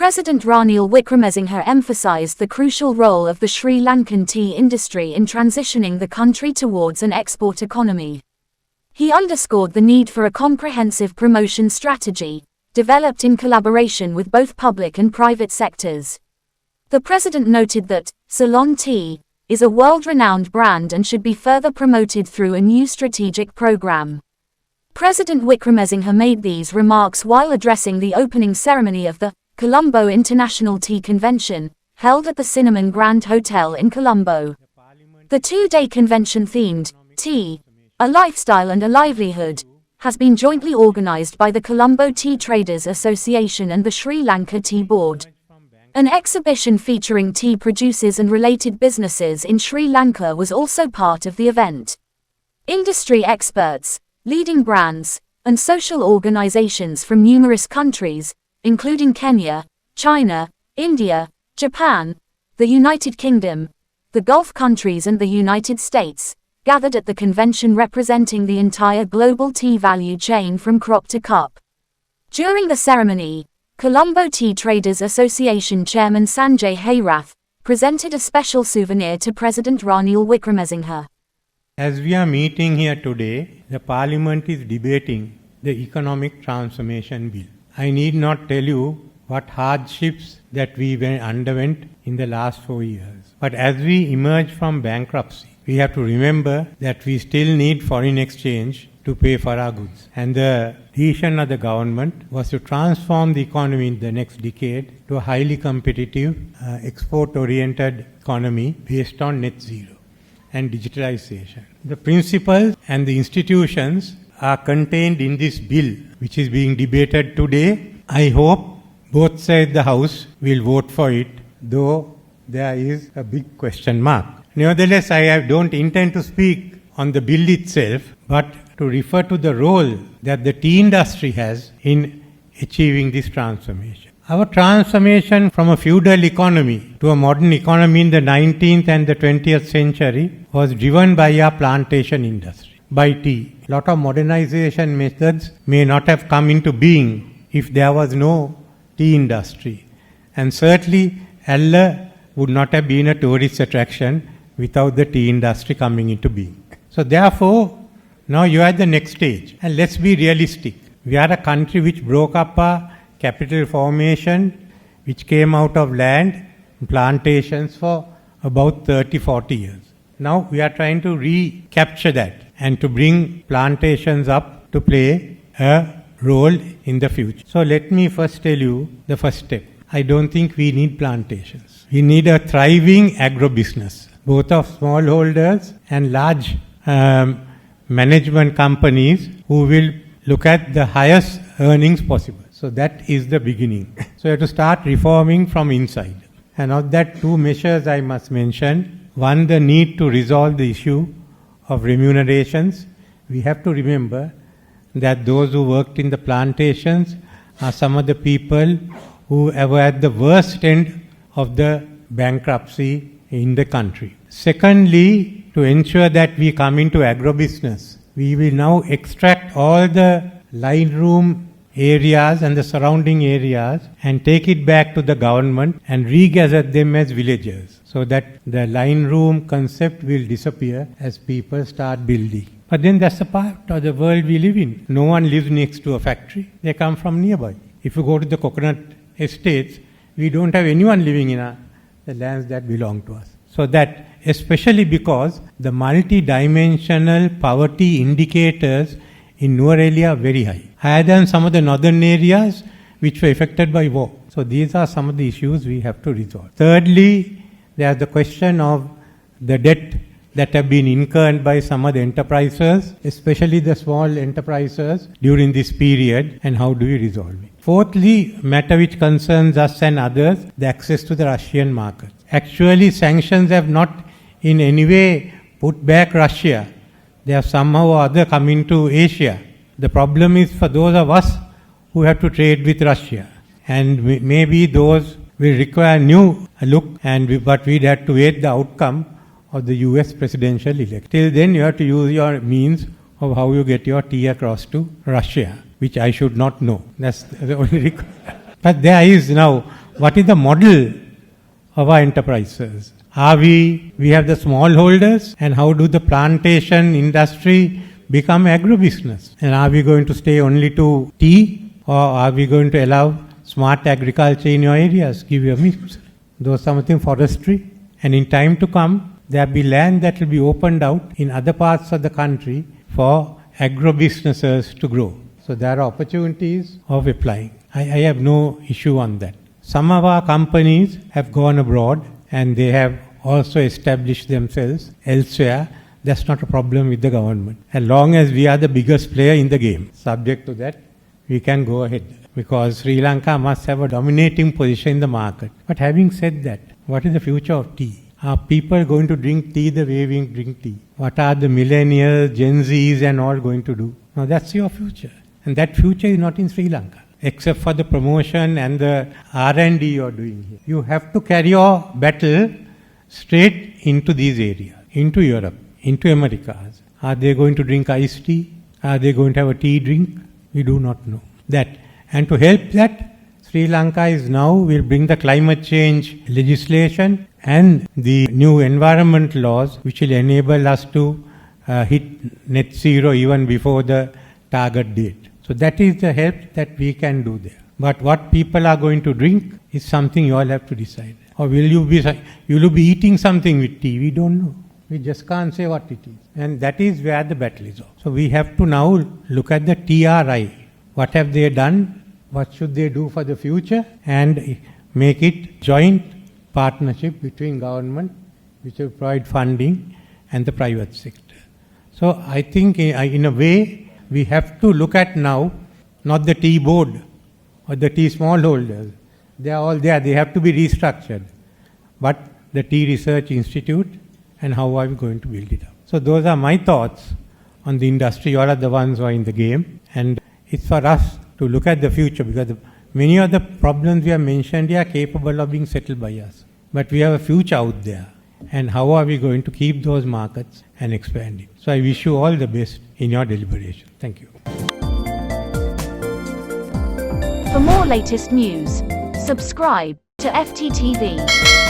President Ranil Wickremesinghe emphasized the crucial role of the Sri Lankan tea industry in transitioning the country towards an export economy. He underscored the need for a comprehensive promotion strategy, developed in collaboration with both public and private sectors. The president noted that Ceylon Tea is a world-renowned brand and should be further promoted through a new strategic program. President Wickremesinghe made these remarks while addressing the opening ceremony of the Colombo International Tea Convention, held at the Cinnamon Grand Hotel in Colombo. The two-day convention themed, Tea, a Lifestyle and a Livelihood, has been jointly organized by the Colombo Tea Traders Association and the Sri Lanka Tea Board. An exhibition featuring tea producers and related businesses in Sri Lanka was also part of the event. Industry experts, leading brands, and social organizations from numerous countries, including Kenya, China, India, Japan, the United Kingdom, the Gulf countries and the United States, gathered at the convention representing the entire global tea value chain from crop to cup. During the ceremony, Colombo Tea Traders Association Chairman Sanjay Hayrath presented a special souvenir to President Ranil Wickremesinghe. As we are meeting here today, the Parliament is debating the Economic Transformation Bill. I need not tell you what hardships that we underwent in the last 4 years. But as we emerge from bankruptcy, we have to remember that we still need foreign exchange to pay for our goods. And the decision of the government was to transform the economy in the next decade to a highly competitive, export-oriented economy based on net zero and digitalization. The principles and the institutions are contained in this bill, which is being debated today. I hope both sides of the House will vote for it, though there is a big question mark. Nevertheless, I don't intend to speak on the bill itself, but to refer to the role that the tea industry has in achieving this transformation. Our transformation from a feudal economy to a modern economy in the 19th and the 20th century was driven by our plantation industry, by tea. A lot of modernization methods may not have come into being if there was no tea industry. And certainly, Allah would not have been a tourist attraction without the tea industry coming into being. So therefore, now you are at the next stage. And let's be realistic. We are a country which broke up our capital formation, which came out of land, plantations for about 30-40 years. Now we are trying to recapture that and to bring plantations up to play a role in the future. So let me first tell you the first step. I don't think we need plantations. We need a thriving agro-business, both of smallholders and large management companies who will look at the highest earnings possible. So that is the beginning. So you have to start reforming from inside. And of that, two measures I must mention. One, the need to resolve the issue of remunerations. We have to remember that those who worked in the plantations are some of the people who were at the worst end of the bankruptcy in the country. Secondly, to ensure that we come into agro-business, we will now extract all the line room areas and the surrounding areas and take it back to the government and regazette them as villages, so that the line room concept will disappear as people start building. But then that's the part of the world we live in. No one lives next to a factory. They come from nearby. If you go to the coconut estates, we don't have anyone living in the lands that belong to us. So that, especially because the multi-dimensional poverty indicators in Nuwara are very high, higher than some of the northern areas which were affected by war. So these are some of the issues we have to resolve. Thirdly, there's the question of the debt that have been incurred by some of the enterprises, especially the small enterprises during this period, and how do we resolve it. Fourthly, matter which concerns us and others, the access to the Russian market. Actually, sanctions have not in any way put back Russia. They have somehow or other come into Asia. The problem is for those of us who have to trade with Russia. And maybe those will require new look, but we'd have to wait the outcome of the US presidential election. Till then, you have to use your means of how you get your tea across to Russia, which I should not know. That's the only requirement. But there is now what is the model of our enterprises? We have the smallholders, and how do the plantation industry become agribusiness? And are we going to stay only to tea, or are we going to allow smart agriculture in your areas, give you a mix? Those something forestry, and in time to come, there will be land that will be opened out in other parts of the country for agro-businesses to grow. So there are opportunities of applying. I have no issue on that. Some of our companies have gone abroad and they have also established themselves elsewhere. That's not a problem with the government. As long as we are the biggest player in the game, subject to that, we can go ahead. Because Sri Lanka must have a dominating position in the market. But having said that, what is the future of tea? Are people going to drink tea the way we drink tea? What are the millennials, Gen Zs and all going to do? Now that's your future. And that future is not in Sri Lanka, except for the promotion and the R&D you're doing here. You have to carry your battle straight into these areas, into Europe, into Americas. Are they going to drink iced tea? Are they going to have a tea drink? We do not know that. And to help that, Sri Lanka is now will bring the climate change legislation and the new environment laws which will enable us to hit net zero even before the target date. So that is the help that we can do there. But what people are going to drink is something you all have to decide. Or will you be eating something with tea? We don't know. We just can't say what it is. And that is where the battle is. So we have to now look at the TRI. What have they done? What should they do for the future? And make it joint partnership between government, which will provide funding, and the private sector. So I think in a way, we have to look at now, not the tea board or the tea smallholders. They are all there. They have to be restructured. But the Tea Research Institute, and how are we going to build it up? So those are my thoughts on the industry. You all are the ones who are in the game. And it's for us to look at the future, because many of the problems we have mentioned here are capable of being settled by us. But we have a future out there. And how are we going to keep those markets and expand it? So I wish you all the best in your deliberation. Thank you. For more latest news, subscribe to FTTV.